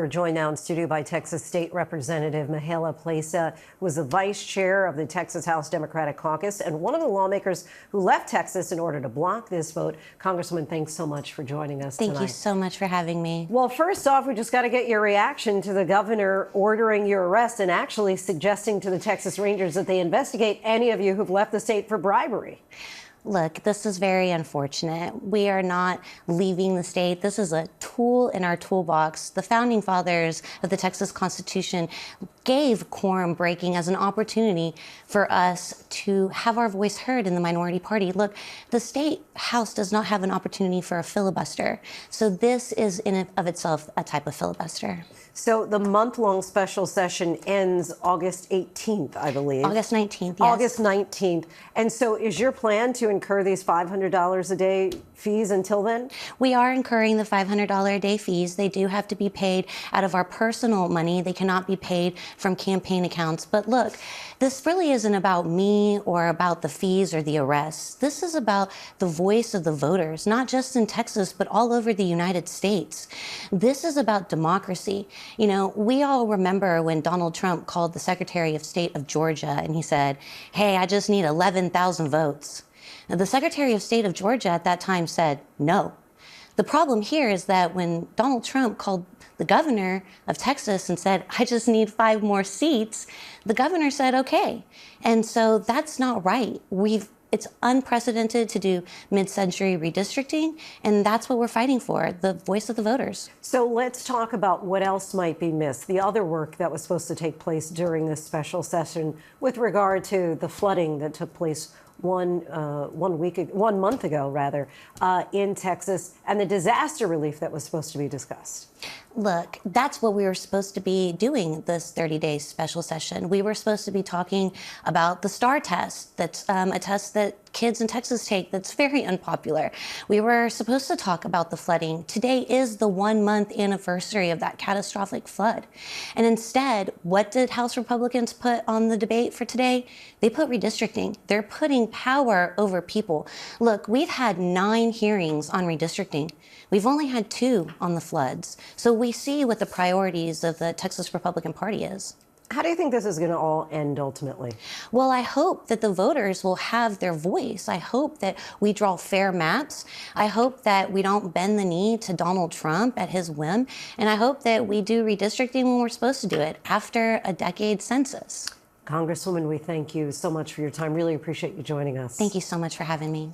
We're joined now in studio by Texas State Representative Mihaela Plesa, who is the vice chair of the Texas House Democratic Caucus and one of the lawmakers who left Texas in order to block this vote. Congresswoman, thanks so much for joining us tonight. Thank you so much for having me. Well, first off, we just got to get your reaction to the governor ordering your arrest and actually suggesting to the Texas Rangers that they investigate any of you who've left the state for bribery. Look, this is very unfortunate. We are not leaving the state. This is a tool in our toolbox. The founding fathers of the Texas Constitution gave quorum breaking as an opportunity for us to have our voice heard in the minority party. Look, the state house does not have an opportunity for a filibuster. So this is in and of itself a type of filibuster. So the month-long special session ends August 18th, I believe. August 19th, yes. August 19th. And so is your plan to incur these $500 a day fees until then? We are incurring the $500 a day fees. They do have to be paid out of our personal money. They cannot be paid from campaign accounts. But look, this really isn't about me or about the fees or the arrests. This is about the voice of the voters, not just in Texas, but all over the United States. This is about democracy. You know, we all remember when Donald Trump called the Secretary of State of Georgia and he said, "Hey, I just need 11,000 votes." Now, the Secretary of State of Georgia at that time said no. The problem here is that when Donald Trump called the governor of Texas and said, "I just need 5 more seats," the governor said, okay. And so that's not right. It's unprecedented to do mid-century redistricting, and that's what we're fighting for, the voice of the voters. So let's talk about what else might be missed, the other work that was supposed to take place during this special session with regard to the flooding that took place one month ago, in Texas, and the disaster relief that was supposed to be discussed. Look, that's what we were supposed to be doing this 30-day special session. We were supposed to be talking about the STAR test. That's a test that kids in Texas take that's very unpopular. We were supposed to talk about the flooding. Today is the 1-month anniversary of that catastrophic flood. And instead, what did House Republicans put on the debate for today? They put redistricting. They're putting power over people. Look, we've had 9 hearings on redistricting. We've only had 2 on the floods. So we see what the priorities of the Texas Republican Party is. How do you think this is going to all end ultimately? Well, I hope that the voters will have their voice. I hope that we draw fair maps. I hope that we don't bend the knee to Donald Trump at his whim. And I hope that we do redistricting when we're supposed to do it, after a decade census. Congresswoman, we thank you so much for your time. Really appreciate you joining us. Thank you so much for having me.